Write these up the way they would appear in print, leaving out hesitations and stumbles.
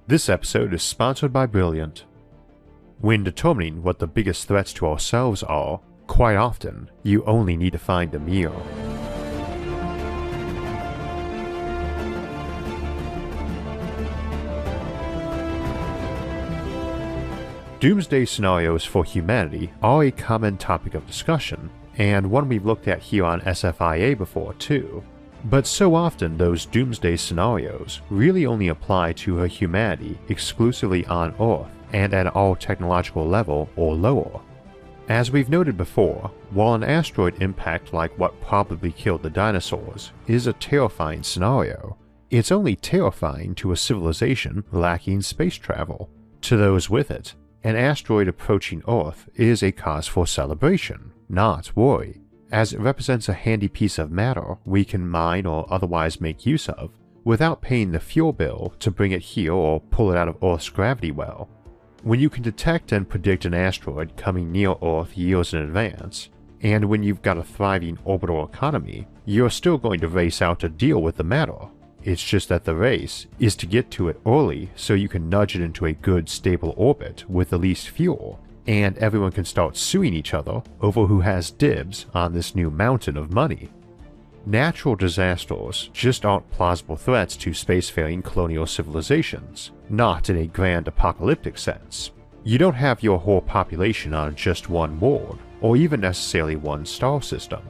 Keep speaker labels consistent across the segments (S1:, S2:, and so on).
S1: This episode is sponsored by Brilliant. When determining what the biggest threats to ourselves are, quite often, you only need to find a meal. Doomsday scenarios for humanity are a common topic of discussion, and one we've looked at here on SFIA before too. But so often those doomsday scenarios really only apply to a humanity exclusively on Earth and at our technological level or lower. As we've noted before, while an asteroid impact like what probably killed the dinosaurs is a terrifying scenario, it's only terrifying to a civilization lacking space travel. To those with it, an asteroid approaching Earth is a cause for celebration, not worry, as it represents a handy piece of matter we can mine or otherwise make use of without paying the fuel bill to bring it here or pull it out of Earth's gravity well. When you can detect and predict an asteroid coming near Earth years in advance, and when you've got a thriving orbital economy, you're still going to race out to deal with the matter. It's just that the race is to get to it early so you can nudge it into a good stable orbit with the least fuel, and everyone can start suing each other over who has dibs on this new mountain of money. Natural disasters just aren't plausible threats to spacefaring colonial civilizations, not in a grand apocalyptic sense. You don't have your whole population on just one world, or even necessarily one star system.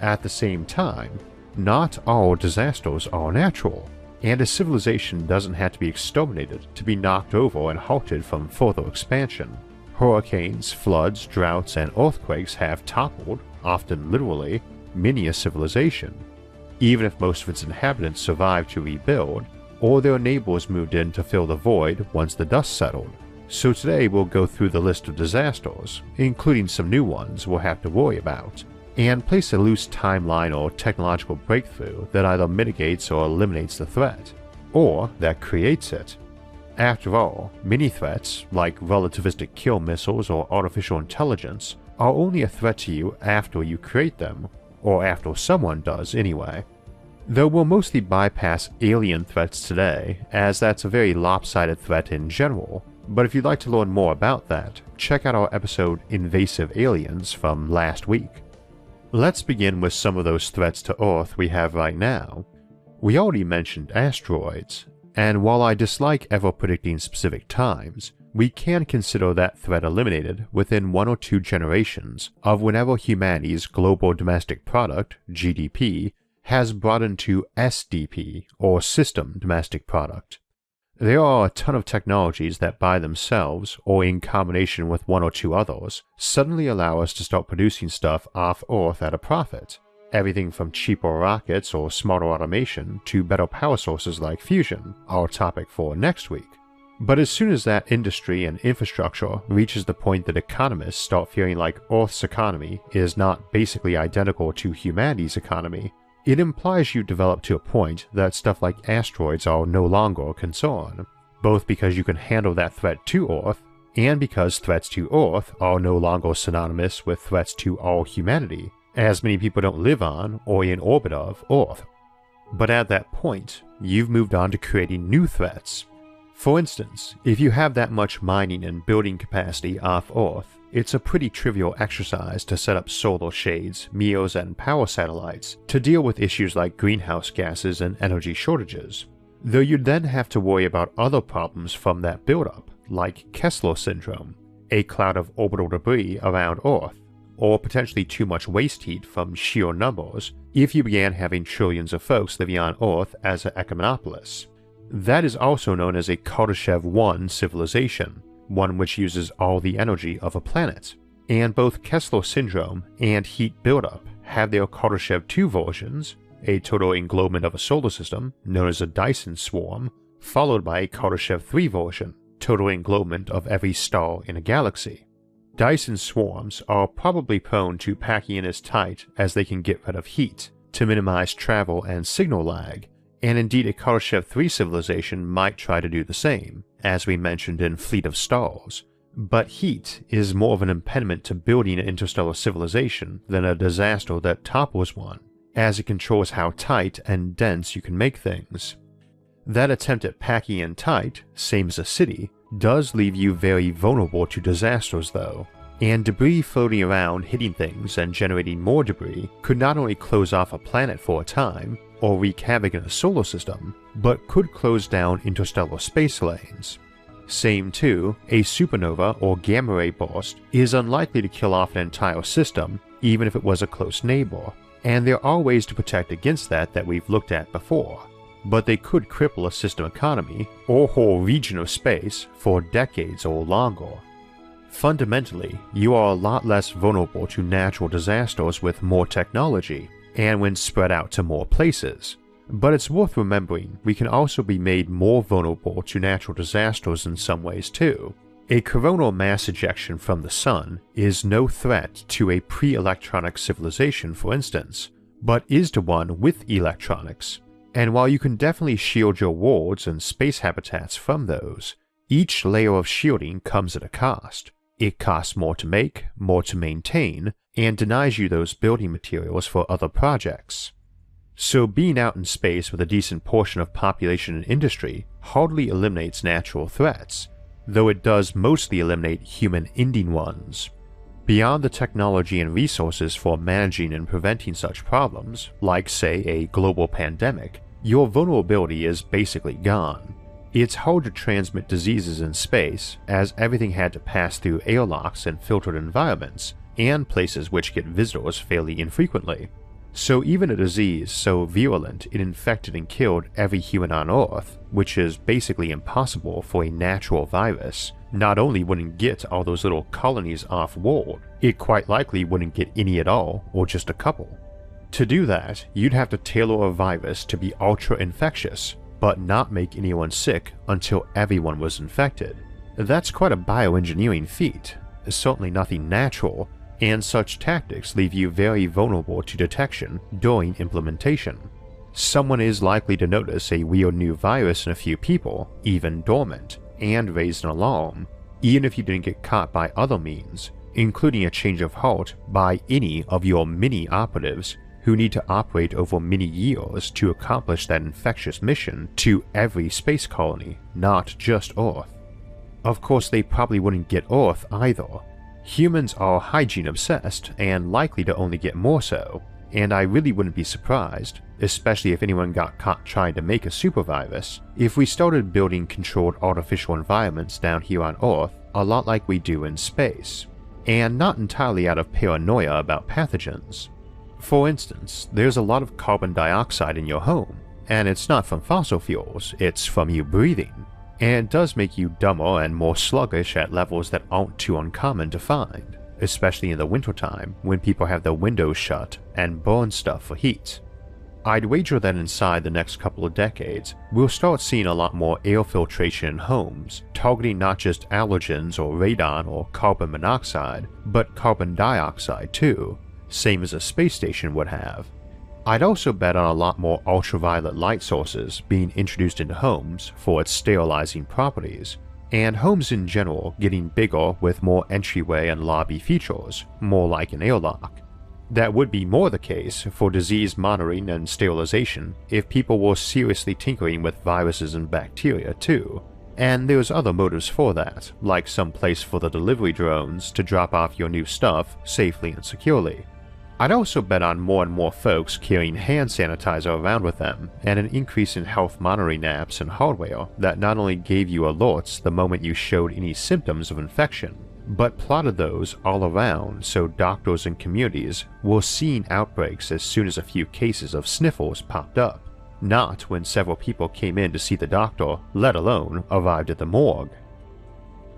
S1: At the same time, not all disasters are natural, and a civilization doesn't have to be exterminated to be knocked over and halted from further expansion. Hurricanes, floods, droughts, and earthquakes have toppled, often literally, many a civilization, even if most of its inhabitants survived to rebuild, or their neighbors moved in to fill the void once the dust settled. So today we'll go through the list of disasters, including some new ones we'll have to worry about, and place a loose timeline or technological breakthrough that either mitigates or eliminates the threat, or that creates it. After all, many threats, like relativistic kill missiles or artificial intelligence, are only a threat to you after you create them, or after someone does anyway. Though we'll mostly bypass alien threats today, as that's a very lopsided threat in general, but if you'd like to learn more about that, check out our episode Invasive Aliens from last week. Let's begin with some of those threats to Earth we have right now. We already mentioned asteroids, and while I dislike ever predicting specific times, we can consider that threat eliminated within 1 or 2 generations of whenever humanity's global domestic product, GDP, has broadened to SDP, or System Domestic Product. There are a ton of technologies that by themselves, or in combination with 1 or 2 others, suddenly allow us to start producing stuff off Earth at a profit. Everything from cheaper rockets or smarter automation to better power sources like fusion, our topic for next week. But as soon as that industry and infrastructure reaches the point that economists start feeling like Earth's economy is not basically identical to humanity's economy, it implies you develop to a point that stuff like asteroids are no longer a concern, both because you can handle that threat to Earth, and because threats to Earth are no longer synonymous with threats to all humanity, as many people don't live on or in orbit of Earth. But at that point, you've moved on to creating new threats. For instance, if you have that much mining and building capacity off Earth, it's a pretty trivial exercise to set up solar shades, mirrors, and power satellites to deal with issues like greenhouse gases and energy shortages, though you'd then have to worry about other problems from that buildup, like Kessler syndrome, a cloud of orbital debris around Earth, or potentially too much waste heat from sheer numbers if you began having trillions of folks living on Earth as an Ecumenopolis. That is also known as a Kardashev-1 civilization, one which uses all the energy of a planet. And both Kessler syndrome and heat buildup have their Kardashev-2 versions, a total englobement of a solar system known as a Dyson swarm, followed by a Kardashev-3 version, total englobement of every star in a galaxy. Dyson swarms are probably prone to packing in as tight as they can get rid of heat, to minimize travel and signal lag, and indeed a Kardashev-3 civilization might try to do the same, as we mentioned in Fleet of Stars. But heat is more of an impediment to building an interstellar civilization than a disaster that topples one, as it controls how tight and dense you can make things. That attempt at packing in tight, same as a city, does leave you very vulnerable to disasters though, and debris floating around hitting things and generating more debris could not only close off a planet for a time, or wreak havoc in a solar system, but could close down interstellar space lanes. Same too, a supernova or gamma ray burst is unlikely to kill off an entire system even if it was a close neighbor, and there are ways to protect against that we've looked at before, but they could cripple a system economy or whole region of space for decades or longer. Fundamentally, you are a lot less vulnerable to natural disasters with more technology, and when spread out to more places. But it's worth remembering we can also be made more vulnerable to natural disasters in some ways too. A coronal mass ejection from the sun is no threat to a pre-electronic civilization, for instance, but is to one with electronics. And while you can definitely shield your worlds and space habitats from those, each layer of shielding comes at a cost. It costs more to make, more to maintain, and denies you those building materials for other projects. So being out in space with a decent portion of population and industry hardly eliminates natural threats, though it does mostly eliminate human-ending ones. Beyond the technology and resources for managing and preventing such problems, like say a global pandemic, your vulnerability is basically gone. It's hard to transmit diseases in space, as everything had to pass through airlocks and filtered environments, and places which get visitors fairly infrequently. So even a disease so virulent it infected and killed every human on Earth, which is basically impossible for a natural virus, not only wouldn't get all those little colonies off-world, it quite likely wouldn't get any at all, or just a couple. To do that, you'd have to tailor a virus to be ultra-infectious, but not make anyone sick until everyone was infected. That's quite a bioengineering feat, certainly nothing natural, and such tactics leave you very vulnerable to detection during implementation. Someone is likely to notice a weird new virus in a few people, even dormant, and raise an alarm, even if you didn't get caught by other means, including a change of heart by any of your many operatives who need to operate over many years to accomplish that infectious mission to every space colony, not just Earth. Of course, they probably wouldn't get Earth either. Humans are hygiene obsessed and likely to only get more so, and I really wouldn't be surprised, especially if anyone got caught trying to make a supervirus, if we started building controlled artificial environments down here on Earth a lot like we do in space, and not entirely out of paranoia about pathogens. For instance, there's a lot of carbon dioxide in your home, and it's not from fossil fuels, it's from you breathing. And it does make you dumber and more sluggish at levels that aren't too uncommon to find, especially in the wintertime when people have their windows shut and burn stuff for heat. I'd wager that inside the next couple of decades, we'll start seeing a lot more air filtration in homes, targeting not just allergens or radon or carbon monoxide, but carbon dioxide too, same as a space station would have. I'd also bet on a lot more ultraviolet light sources being introduced into homes for its sterilizing properties, and homes in general getting bigger with more entryway and lobby features, more like an airlock. That would be more the case for disease monitoring and sterilization if people were seriously tinkering with viruses and bacteria too, and there's other motives for that, like some place for the delivery drones to drop off your new stuff safely and securely. I'd also bet on more and more folks carrying hand sanitizer around with them, and an increase in health monitoring apps and hardware that not only gave you alerts the moment you showed any symptoms of infection, but plotted those all around so doctors and communities were seeing outbreaks as soon as a few cases of sniffles popped up, not when several people came in to see the doctor, let alone arrived at the morgue.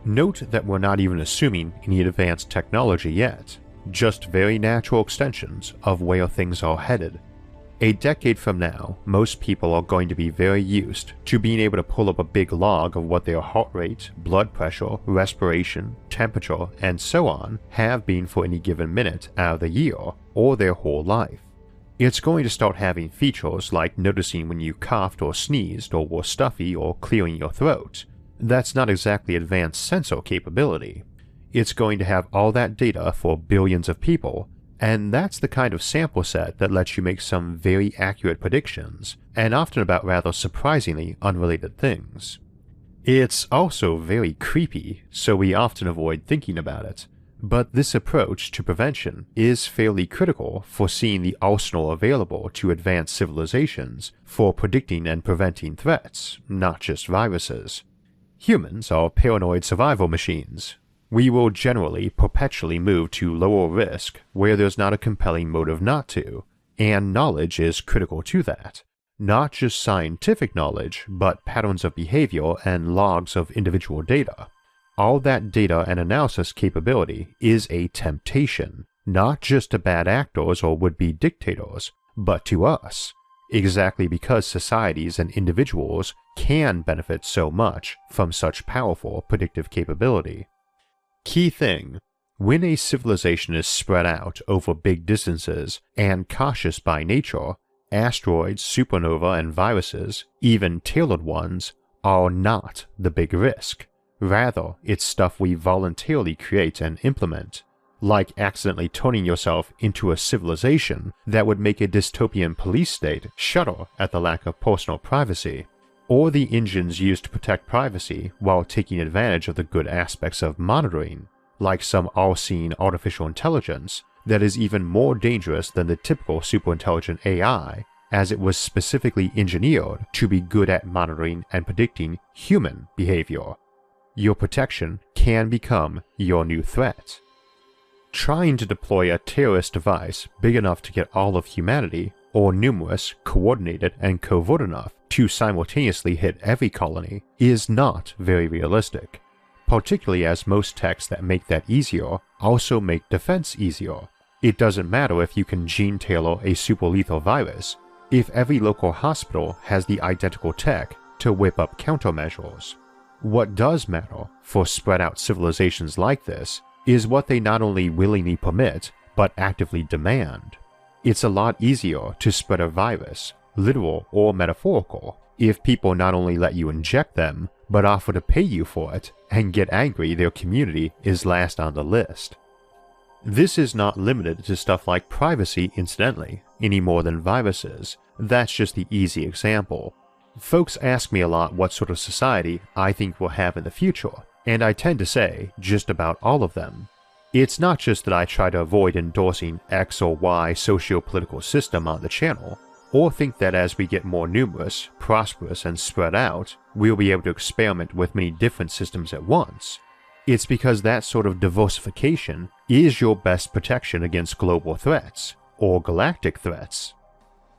S1: Note that we're not even assuming any advanced technology yet, just very natural extensions of where things are headed. A decade from now, most people are going to be very used to being able to pull up a big log of what their heart rate, blood pressure, respiration, temperature, and so on have been for any given minute out of the year or their whole life. It's going to start having features like noticing when you coughed or sneezed or were stuffy or clearing your throat. That's not exactly advanced sensor capability. It's going to have all that data for billions of people, And that's the kind of sample set that lets you make some very accurate predictions, and often about rather surprisingly unrelated things. It's also very creepy, so we often avoid thinking about it. But this approach to prevention is fairly critical for seeing the arsenal available to advanced civilizations for predicting and preventing threats, not just viruses. Humans are paranoid survival machines. We will generally perpetually move to lower risk where there's not a compelling motive not to, and knowledge is critical to that. Not just scientific knowledge, but patterns of behavior and logs of individual data. All that data and analysis capability is a temptation, not just to bad actors or would-be dictators, but to us, exactly because societies and individuals can benefit so much from such powerful predictive capability. Key thing, when a civilization is spread out over big distances and cautious by nature, asteroids, supernova, and viruses, even tailored ones, are not the big risk. Rather, it's stuff we voluntarily create and implement, like accidentally turning yourself into a civilization that would make a dystopian police state shudder at the lack of personal privacy, or the engines used to protect privacy while taking advantage of the good aspects of monitoring, like some all-seeing artificial intelligence that is even more dangerous than the typical superintelligent AI, as it was specifically engineered to be good at monitoring and predicting human behavior. Your protection can become your new threat. Trying to deploy a terrorist device big enough to get all of humanity, or numerous, coordinated, and covert enough to simultaneously hit every colony, is not very realistic, particularly as most techs that make that easier also make defense easier. It doesn't matter if you can gene tailor a super lethal virus, if every local hospital has the identical tech to whip up countermeasures. What does matter for spread out civilizations like this is what they not only willingly permit, but actively demand. It's a lot easier to spread a virus, literal or metaphorical, if people not only let you inject them, but offer to pay you for it and get angry their community is last on the list. This is not limited to stuff like privacy, incidentally, any more than viruses. That's just the easy example. Folks ask me a lot what sort of society I think we'll have in the future, and I tend to say just about all of them. It's not just that I try to avoid endorsing X or Y socio-political system on the channel, or think that as we get more numerous, prosperous, and spread out, we'll be able to experiment with many different systems at once. It's because that sort of diversification is your best protection against global threats, or galactic threats.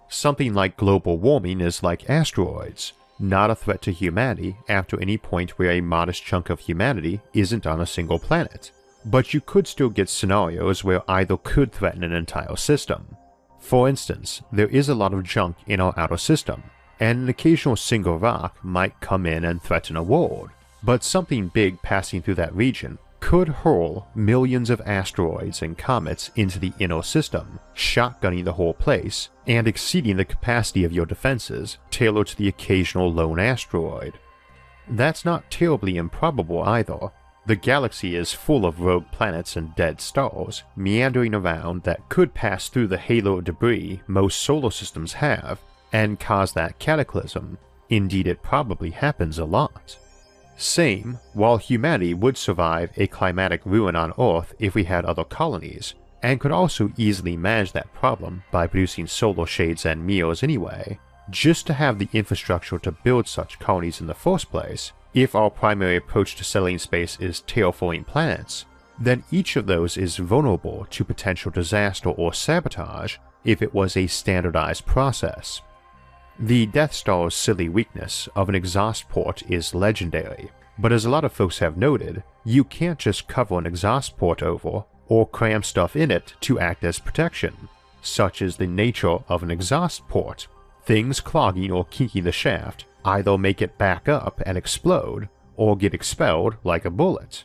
S1: Something like global warming is like asteroids, not a threat to humanity after any point where a modest chunk of humanity isn't on a single planet, but you could still get scenarios where either could threaten an entire system. For instance, there is a lot of junk in our outer system, and an occasional single rock might come in and threaten a world, but something big passing through that region could hurl millions of asteroids and comets into the inner system, shotgunning the whole place, and exceeding the capacity of your defenses tailored to the occasional lone asteroid. That's not terribly improbable either. The galaxy is full of rogue planets and dead stars meandering around that could pass through the halo of debris most solar systems have, and cause that cataclysm. Indeed, it probably happens a lot. Same, while humanity would survive a climatic ruin on Earth if we had other colonies, and could also easily manage that problem by producing solar shades and mirrors anyway, just to have the infrastructure to build such colonies in the first place. If our primary approach to settling space is terraforming planets, then each of those is vulnerable to potential disaster or sabotage if it was a standardized process. The Death Star's silly weakness of an exhaust port is legendary, but as a lot of folks have noted, you can't just cover an exhaust port over or cram stuff in it to act as protection. Such is the nature of an exhaust port. Things clogging or kinking the shaft either make it back up and explode, or get expelled like a bullet.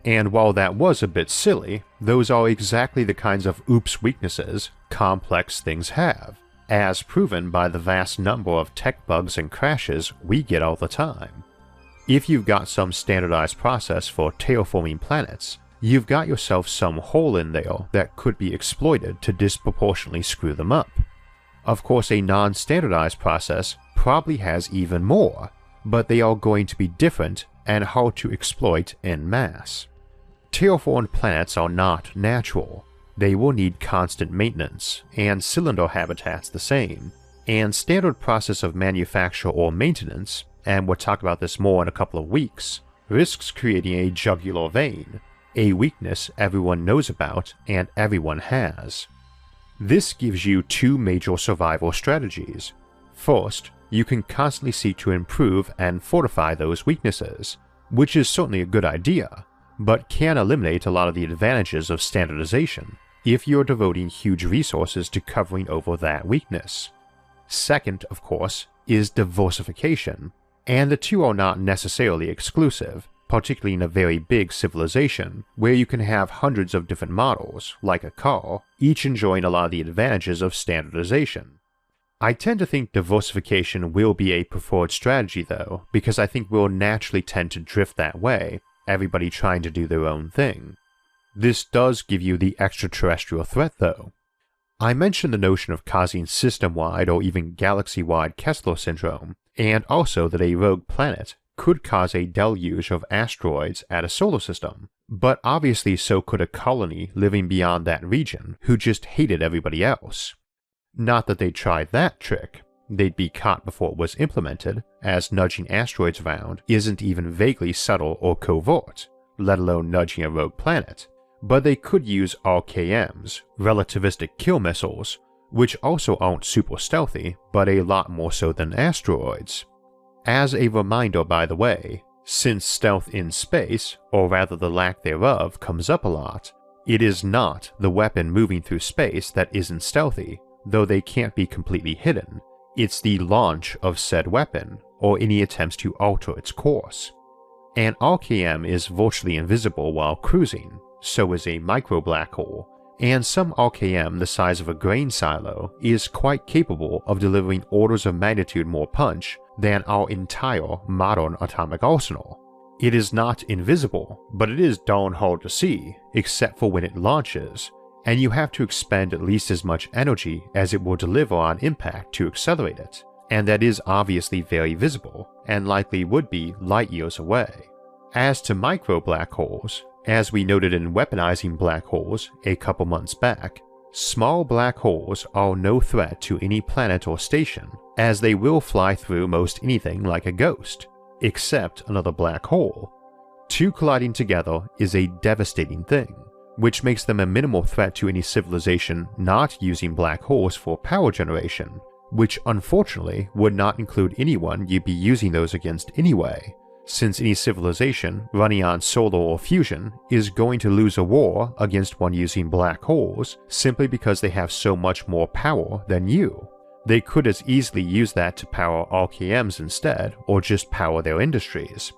S1: And while that was a bit silly, those are exactly the kinds of oops weaknesses complex things have, as proven by the vast number of tech bugs and crashes we get all the time. If you've got some standardized process for terraforming planets, you've got yourself some hole in there that could be exploited to disproportionately screw them up. Of course, a non-standardized process probably has even more, but they are going to be different and hard to exploit en masse. Terraformed planets are not natural. They will need constant maintenance, and cylinder habitats the same, and standard process of manufacture or maintenance, and we'll talk about this more in a couple of weeks, risks creating a jugular vein, a weakness everyone knows about and everyone has. This gives you two major survival strategies. First, you can constantly seek to improve and fortify those weaknesses, which is certainly a good idea, but can eliminate a lot of the advantages of standardization if you're devoting huge resources to covering over that weakness. Second, of course, is diversification, and the two are not necessarily exclusive, particularly in a very big civilization, where you can have hundreds of different models, like a car, each enjoying a lot of the advantages of standardization. I tend to think diversification will be a preferred strategy though, because I think we'll naturally tend to drift that way, everybody trying to do their own thing. This does give you the extraterrestrial threat though. I mentioned the notion of causing system-wide or even galaxy-wide Kessler syndrome, and also that a rogue planet could cause a deluge of asteroids at a solar system, but obviously so could a colony living beyond that region who just hated everybody else. Not that they'd try that trick, they'd be caught before it was implemented, as nudging asteroids around isn't even vaguely subtle or covert, let alone nudging a rogue planet, but they could use RKMs, relativistic kill missiles, which also aren't super stealthy, but a lot more so than asteroids. As a reminder, by the way, since stealth in space, or rather the lack thereof, comes up a lot, it is not the weapon moving through space that isn't stealthy, though they can't be completely hidden. It's the launch of said weapon, or any attempts to alter its course. An RKM is virtually invisible while cruising, so is a micro black hole, and some RKM the size of a grain silo is quite capable of delivering orders of magnitude more punch than our entire modern atomic arsenal. It is not invisible, but it is darn hard to see, except for when it launches, and you have to expend at least as much energy as it will deliver on impact to accelerate it, and that is obviously very visible, and likely would be light years away. As to micro black holes, as we noted in Weaponizing Black Holes a couple months back, small black holes are no threat to any planet or station, as they will fly through most anything like a ghost, except another black hole. Two colliding together is a devastating thing, which makes them a minimal threat to any civilization not using black holes for power generation, which unfortunately would not include anyone you'd be using those against anyway, since any civilization running on solar or fusion is going to lose a war against one using black holes simply because they have so much more power than you. They could as easily use that to power RKMs instead, or just power their industries.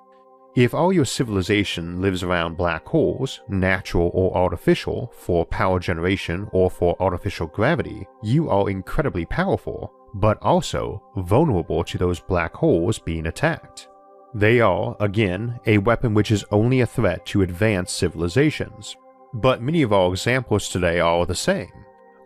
S1: If all your civilization lives around black holes, natural or artificial, for power generation or for artificial gravity, you are incredibly powerful, but also vulnerable to those black holes being attacked. They are, again, a weapon which is only a threat to advanced civilizations. But many of our examples today are the same.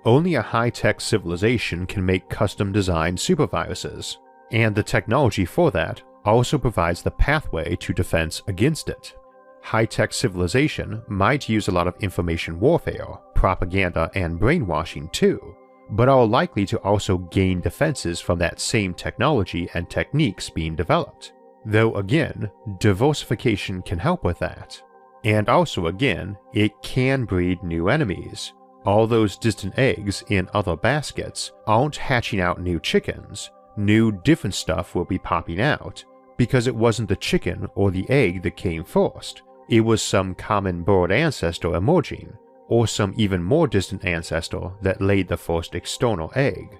S1: Only a high-tech civilization can make custom-designed superviruses, and the technology for that also provides the pathway to defense against it. High-tech civilization might use a lot of information warfare, propaganda, and brainwashing too, but are likely to also gain defenses from that same technology and techniques being developed. Though again, diversification can help with that. And also again, it can breed new enemies. All those distant eggs in other baskets aren't hatching out new chickens. New different stuff will be popping out, because it wasn't the chicken or the egg that came first. It was some common bird ancestor emerging, or some even more distant ancestor that laid the first external egg.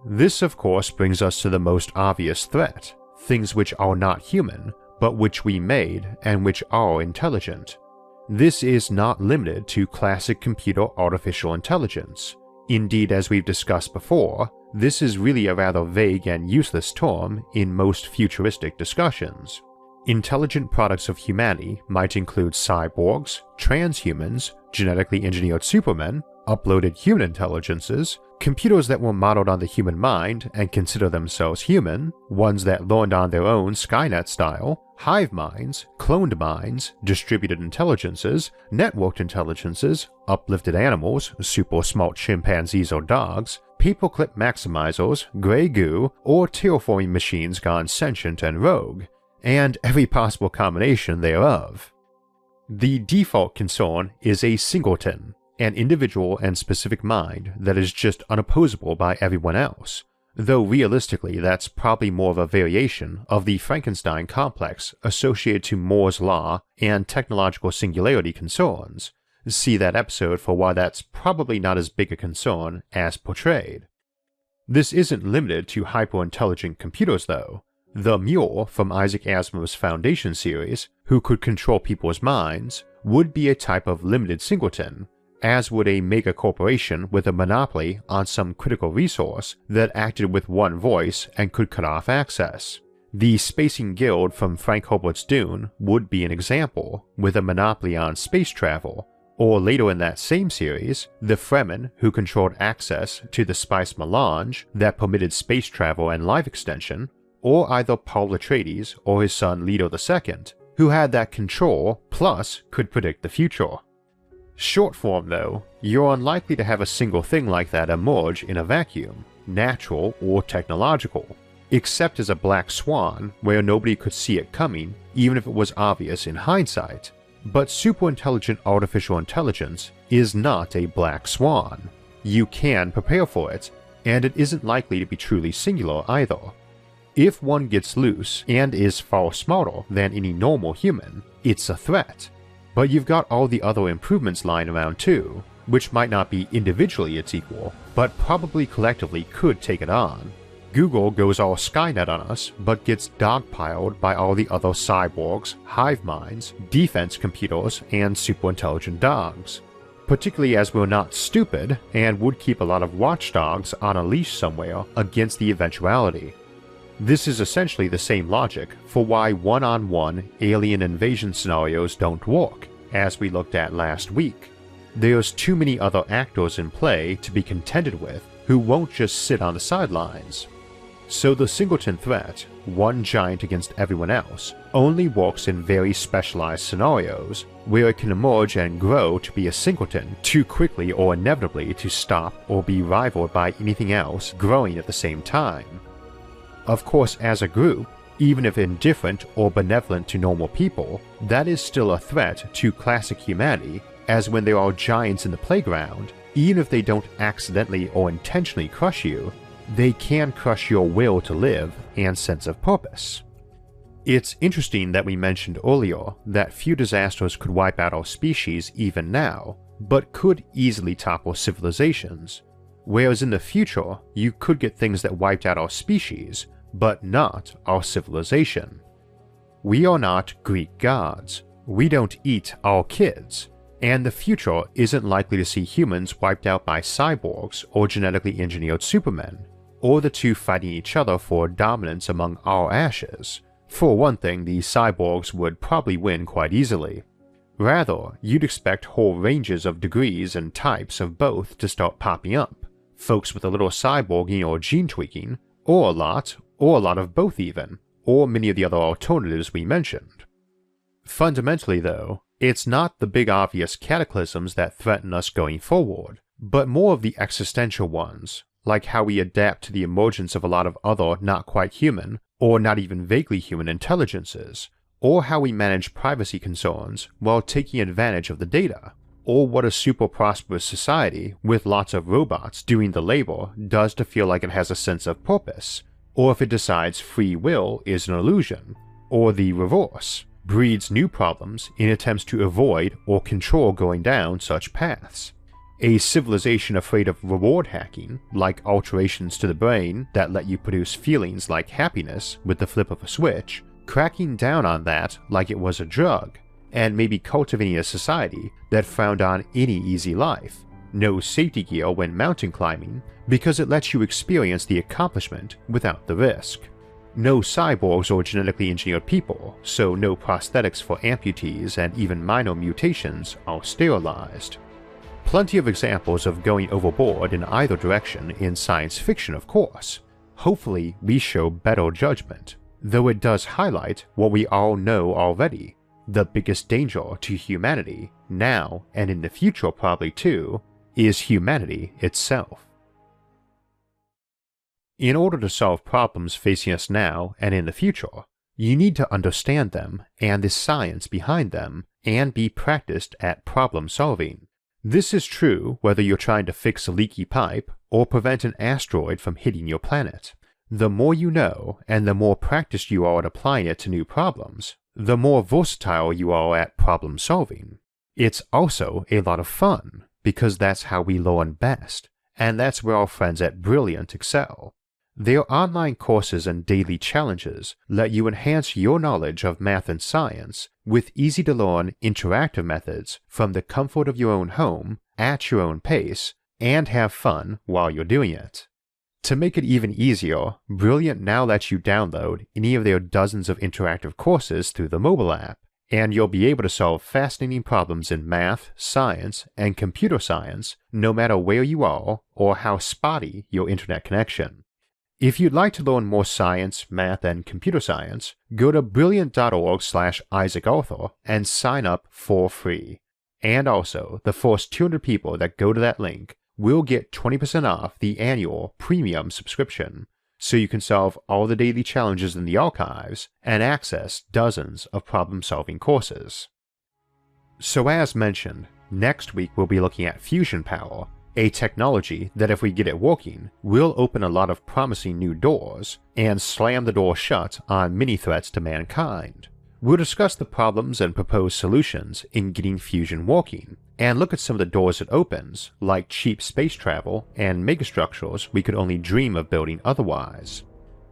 S1: This of course brings us to the most obvious threat. Things which are not human, but which we made and which are intelligent. This is not limited to classic computer artificial intelligence. Indeed, as we've discussed before, this is really a rather vague and useless term in most futuristic discussions. Intelligent products of humanity might include cyborgs, transhumans, genetically engineered supermen, uploaded human intelligences, computers that were modeled on the human mind and consider themselves human, ones that learned on their own Skynet style, hive minds, cloned minds, distributed intelligences, networked intelligences, uplifted animals, super smart chimpanzees or dogs, paperclip maximizers, grey goo, or terraforming machines gone sentient and rogue, and every possible combination thereof. The default concern is a singleton, an individual and specific mind that is just unopposable by everyone else, though realistically that's probably more of a variation of the Frankenstein complex associated to Moore's law and technological singularity concerns. See that episode for why that's probably not as big a concern as portrayed. This isn't limited to hyper-intelligent computers though. The Mule from Isaac Asimov's Foundation series, who could control people's minds, would be a type of limited singleton, as would a mega corporation with a monopoly on some critical resource that acted with one voice and could cut off access. The Spacing Guild from Frank Herbert's Dune would be an example, with a monopoly on space travel, or later in that same series, the Fremen who controlled access to the spice melange that permitted space travel and life extension, or either Paul Atreides or his son Leto II, who had that control plus could predict the future. Short form though, you're unlikely to have a single thing like that emerge in a vacuum, natural or technological, except as a black swan where nobody could see it coming even if it was obvious in hindsight. But superintelligent artificial intelligence is not a black swan. You can prepare for it, and it isn't likely to be truly singular either. If one gets loose and is far smarter than any normal human, it's a threat. But you've got all the other improvements lying around too, which might not be individually its equal, but probably collectively could take it on. Google goes all Skynet on us, but gets dogpiled by all the other cyborgs, hive minds, defense computers, and superintelligent dogs. Particularly as we're not stupid and would keep a lot of watchdogs on a leash somewhere against the eventuality. This is essentially the same logic for why one-on-one alien invasion scenarios don't work, as we looked at last week. There's too many other actors in play to be contended with who won't just sit on the sidelines. So the singleton threat, one giant against everyone else, only works in very specialized scenarios where it can emerge and grow to be a singleton too quickly or inevitably to stop or be rivaled by anything else growing at the same time. Of course, as a group, even if indifferent or benevolent to normal people, that is still a threat to classic humanity, as when there are giants in the playground, even if they don't accidentally or intentionally crush you, they can crush your will to live and sense of purpose. It's interesting that we mentioned earlier that few disasters could wipe out our species even now, but could easily topple civilizations, whereas in the future you could get things that wiped out our species, but not our civilization. We are not Greek gods, we don't eat our kids, and the future isn't likely to see humans wiped out by cyborgs or genetically engineered supermen, or the two fighting each other for dominance among our ashes. For one thing, the cyborgs would probably win quite easily. Rather, you'd expect whole ranges of degrees and types of both to start popping up, folks with a little cyborging or gene tweaking, or a lot of both even, or many of the other alternatives we mentioned. Fundamentally though, it's not the big obvious cataclysms that threaten us going forward, but more of the existential ones, like how we adapt to the emergence of a lot of other not quite human, or not even vaguely human intelligences, or how we manage privacy concerns while taking advantage of the data, or what a super prosperous society with lots of robots doing the labor does to feel like it has a sense of purpose, or if it decides free will is an illusion, or the reverse, breeds new problems in attempts to avoid or control going down such paths. A civilization afraid of reward hacking, like alterations to the brain that let you produce feelings like happiness with the flip of a switch, cracking down on that like it was a drug, and maybe cultivating a society that frowned on any easy life, no safety gear when mountain climbing, because it lets you experience the accomplishment without the risk. No cyborgs or genetically engineered people, so no prosthetics for amputees, and even minor mutations are sterilized. Plenty of examples of going overboard in either direction in science fiction, of course. Hopefully we show better judgment, though it does highlight what we all know already. The biggest danger to humanity, now and in the future probably too, is humanity itself. In order to solve problems facing us now and in the future, you need to understand them and the science behind them and be practiced at problem solving. This is true whether you're trying to fix a leaky pipe or prevent an asteroid from hitting your planet. The more you know and the more practiced you are at applying it to new problems, the more versatile you are at problem solving. It's also a lot of fun, because that's how we learn best, and that's where our friends at Brilliant excel. Their online courses and daily challenges let you enhance your knowledge of math and science with easy-to-learn interactive methods from the comfort of your own home, at your own pace, and have fun while you're doing it. To make it even easier, Brilliant now lets you download any of their dozens of interactive courses through the mobile app, and you'll be able to solve fascinating problems in math, science, and computer science no matter where you are or how spotty your internet connection. If you'd like to learn more science, math, and computer science, go to brilliant.org/IsaacArthur and sign up for free. And also, the first 200 people that go to that link will get 20% off the annual premium subscription, so you can solve all the daily challenges in the archives and access dozens of problem-solving courses. So as mentioned, next week we'll be looking at fusion power, a technology that if we get it working, will open a lot of promising new doors and slam the door shut on many threats to mankind. We'll discuss the problems and proposed solutions in getting fusion working, and look at some of the doors it opens, like cheap space travel and megastructures we could only dream of building otherwise.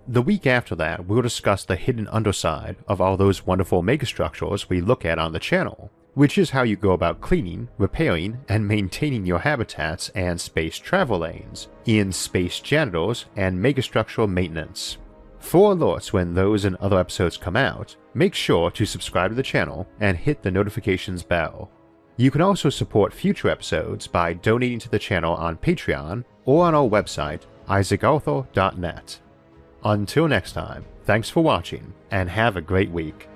S1: The week after that, we'll discuss the hidden underside of all those wonderful megastructures we look at on the channel, which is how you go about cleaning, repairing, and maintaining your habitats and space travel lanes in Space Janitors and Megastructural Maintenance. For alerts when those and other episodes come out, make sure to subscribe to the channel and hit the notifications bell. You can also support future episodes by donating to the channel on Patreon or on our website, isaacarthur.net. Until next time, thanks for watching, and have a great week.